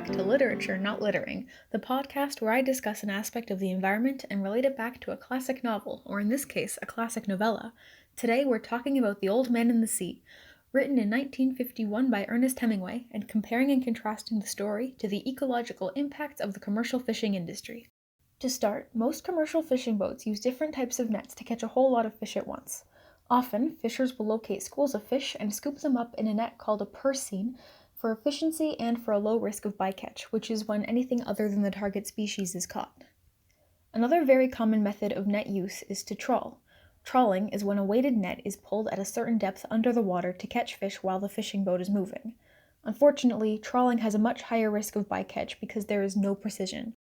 back to Literature, Not Littering, the podcast where I discuss an aspect of the environment and relate it back to a classic novel, or in this case, a classic novella. Today we're talking about The Old Man and the Sea, written in 1951 by Ernest Hemingway, and comparing and contrasting the story to the ecological impacts of the commercial fishing industry. To start, most commercial fishing boats use different types of nets to catch a whole lot of fish at once. Often, fishers will locate schools of fish and scoop them up in a net called a purse seine for efficiency and for a low risk of bycatch, which is when anything other than the target species is caught. Another very common method of net use is to trawl. Trawling is when a weighted net is pulled at a certain depth under the water to catch fish while the fishing boat is moving. Unfortunately, trawling has a much higher risk of bycatch because there is no precision.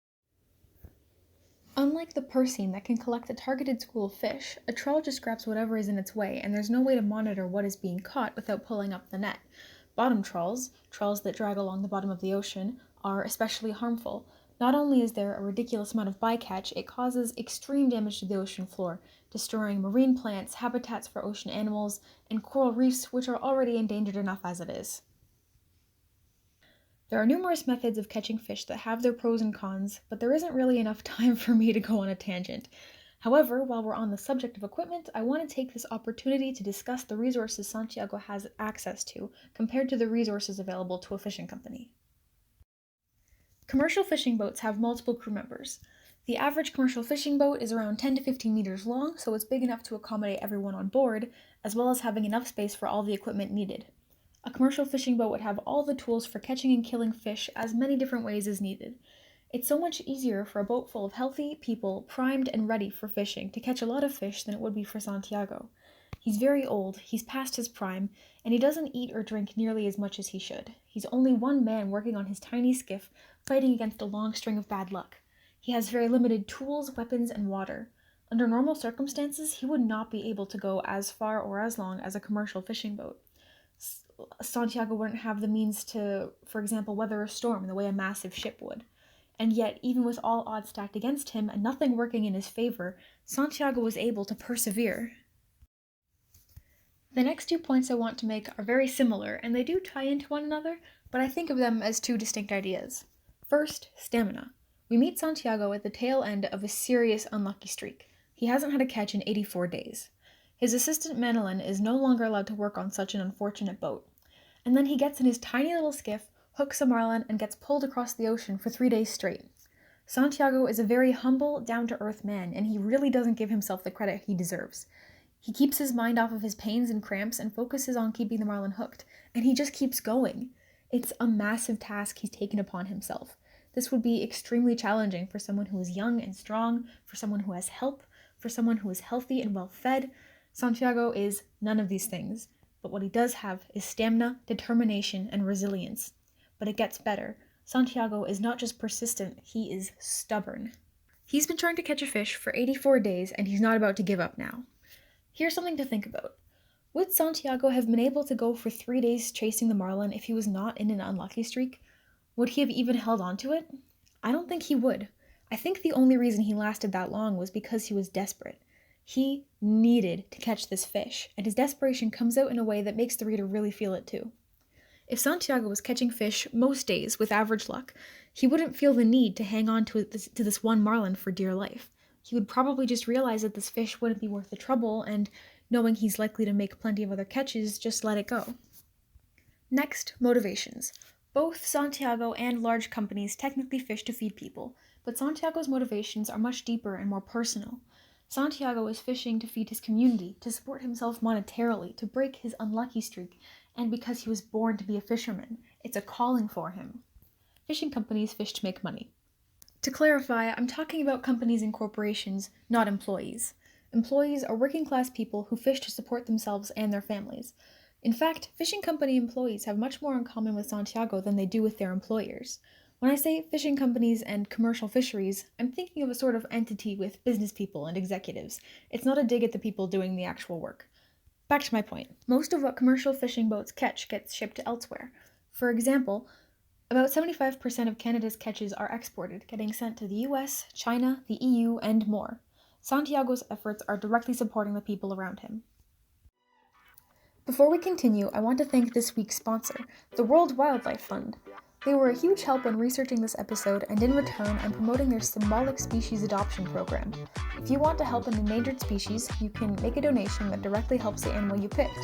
Unlike the purse seine that can collect a targeted school of fish, a trawl just grabs whatever is in its way, and there's no way to monitor what is being caught without pulling up the net. Bottom trawls that drag along the bottom of the ocean, are especially harmful. Not only is there a ridiculous amount of bycatch, it causes extreme damage to the ocean floor, destroying marine plants, habitats for ocean animals, and coral reefs, which are already endangered enough as it is. There are numerous methods of catching fish that have their pros and cons, but there isn't really enough time for me to go on a tangent. However, while we're on the subject of equipment, I want to take this opportunity to discuss the resources Santiago has access to compared to the resources available to a fishing company. Commercial fishing boats have multiple crew members. The average commercial fishing boat is around 10 to 15 meters long, so it's big enough to accommodate everyone on board, as well as having enough space for all the equipment needed. A commercial fishing boat would have all the tools for catching and killing fish as many different ways as needed. It's so much easier for a boat full of healthy people, primed and ready for fishing, to catch a lot of fish than it would be for Santiago. He's very old, he's past his prime, and he doesn't eat or drink nearly as much as he should. He's only one man working on his tiny skiff, fighting against a long string of bad luck. He has very limited tools, weapons, and water. Under normal circumstances, he would not be able to go as far or as long as a commercial fishing boat. Santiago wouldn't have the means to, for example, weather a storm the way a massive ship would. And yet, even with all odds stacked against him and nothing working in his favor, Santiago was able to persevere. The next 2 points I want to make are very similar, and they do tie into one another, but I think of them as two distinct ideas. First, stamina. We meet Santiago at the tail end of a serious unlucky streak. He hasn't had a catch in 84 days. His assistant Manolin is no longer allowed to work on such an unfortunate boat. And then he gets in his tiny little skiff, hooks a marlin, and gets pulled across the ocean for 3 days straight. Santiago is a very humble, down-to-earth man, and he really doesn't give himself the credit he deserves. He keeps his mind off of his pains and cramps and focuses on keeping the marlin hooked, and he just keeps going. It's a massive task he's taken upon himself. This would be extremely challenging for someone who is young and strong, for someone who has help, for someone who is healthy and well-fed. Santiago is none of these things, but what he does have is stamina, determination, and resilience. But it gets better. Santiago is not just persistent, he is stubborn. He's been trying to catch a fish for 84 days, and he's not about to give up now. Here's something to think about. Would Santiago have been able to go for 3 days chasing the marlin if he was not in an unlucky streak? Would he have even held on to it? I don't think he would. I think the only reason he lasted that long was because he was desperate. He needed to catch this fish, and his desperation comes out in a way that makes the reader really feel it too. If Santiago was catching fish most days with average luck, he wouldn't feel the need to hang on to this one marlin for dear life. He would probably just realize that this fish wouldn't be worth the trouble, and knowing he's likely to make plenty of other catches, just let it go. Next, motivations. Both Santiago and large companies technically fish to feed people, but Santiago's motivations are much deeper and more personal. Santiago is fishing to feed his community, to support himself monetarily, to break his unlucky streak, and because he was born to be a fisherman. It's a calling for him. Fishing companies fish to make money. To clarify, I'm talking about companies and corporations, not employees. Employees are working-class people who fish to support themselves and their families. In fact, fishing company employees have much more in common with Santiago than they do with their employers. When I say fishing companies and commercial fisheries, I'm thinking of a sort of entity with business people and executives. It's not a dig at the people doing the actual work. Back to my point. Most of what commercial fishing boats catch gets shipped elsewhere. For example, about 75% of Canada's catches are exported, getting sent to the US, China, the EU, and more. Santiago's efforts are directly supporting the people around him. Before we continue, I want to thank this week's sponsor, the World Wildlife Fund. They were a huge help when researching this episode, and in return, I'm promoting their symbolic species adoption program. If you want to help an endangered species, you can make a donation that directly helps the animal you picked.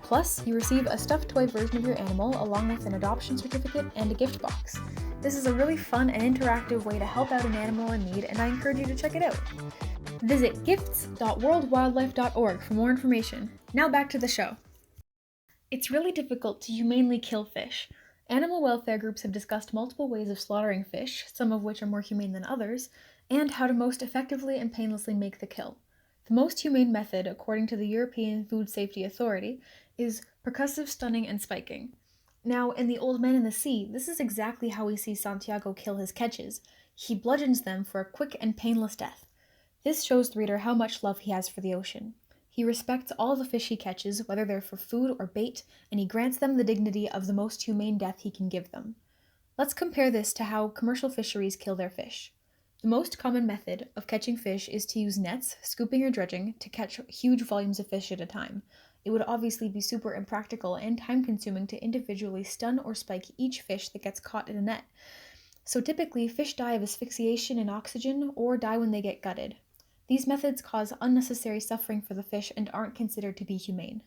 Plus, you receive a stuffed toy version of your animal along with an adoption certificate and a gift box. This is a really fun and interactive way to help out an animal in need, and I encourage you to check it out. Visit gifts.worldwildlife.org for more information. Now back to the show. It's really difficult to humanely kill fish. Animal welfare groups have discussed multiple ways of slaughtering fish, some of which are more humane than others, and how to most effectively and painlessly make the kill. The most humane method, according to the European Food Safety Authority, is percussive stunning and spiking. Now, in The Old Man in the Sea, this is exactly how we see Santiago kill his catches. He bludgeons them for a quick and painless death. This shows the reader how much love he has for the ocean. He respects all the fish he catches, whether they're for food or bait, and he grants them the dignity of the most humane death he can give them. Let's compare this to how commercial fisheries kill their fish. The most common method of catching fish is to use nets, scooping or dredging, to catch huge volumes of fish at a time. It would obviously be super impractical and time-consuming to individually stun or spike each fish that gets caught in a net. So typically, fish die of asphyxiation in oxygen or die when they get gutted. These methods cause unnecessary suffering for the fish and aren't considered to be humane.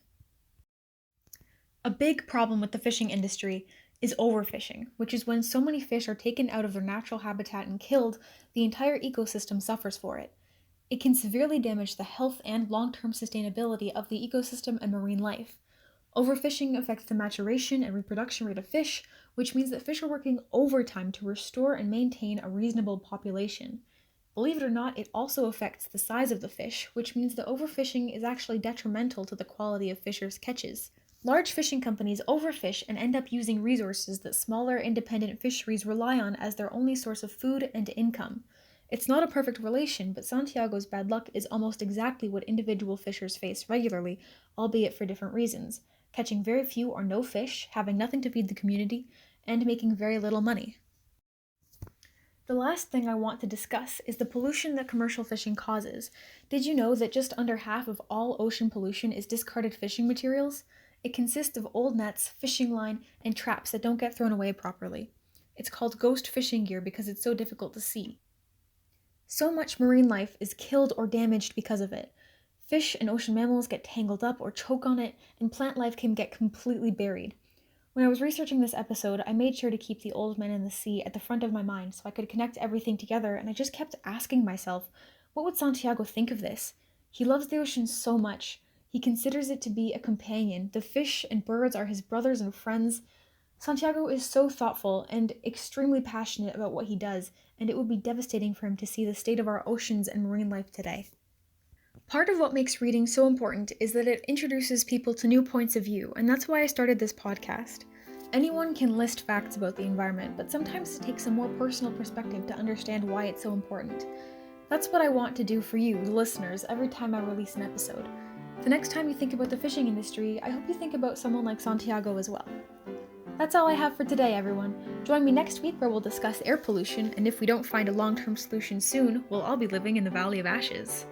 A big problem with the fishing industry is overfishing, which is when so many fish are taken out of their natural habitat and killed, the entire ecosystem suffers for it. It can severely damage the health and long-term sustainability of the ecosystem and marine life. Overfishing affects the maturation and reproduction rate of fish, which means that fish are working overtime to restore and maintain a reasonable population. Believe it or not, it also affects the size of the fish, which means that overfishing is actually detrimental to the quality of fishers' catches. Large fishing companies overfish and end up using resources that smaller independent fisheries rely on as their only source of food and income. It's not a perfect relation, but Santiago's bad luck is almost exactly what individual fishers face regularly, albeit for different reasons: catching very few or no fish, having nothing to feed the community, and making very little money. The last thing I want to discuss is the pollution that commercial fishing causes. Did you know that just under half of all ocean pollution is discarded fishing materials? It consists of old nets, fishing line, and traps that don't get thrown away properly. It's called ghost fishing gear because it's so difficult to see. So much marine life is killed or damaged because of it. Fish and ocean mammals get tangled up or choke on it, and plant life can get completely buried. When I was researching this episode, I made sure to keep The Old Man in the Sea at the front of my mind so I could connect everything together, and I just kept asking myself, what would Santiago think of this? He loves the ocean so much. He considers it to be a companion. The fish and birds are his brothers and friends. Santiago is so thoughtful and extremely passionate about what he does, and it would be devastating for him to see the state of our oceans and marine life today. Part of what makes reading so important is that it introduces people to new points of view, and that's why I started this podcast. Anyone can list facts about the environment, but sometimes it takes a more personal perspective to understand why it's so important. That's what I want to do for you, the listeners, every time I release an episode. The next time you think about the fishing industry, I hope you think about someone like Santiago as well. That's all I have for today, everyone. Join me next week where we'll discuss air pollution, and if we don't find a long-term solution soon, we'll all be living in the Valley of Ashes.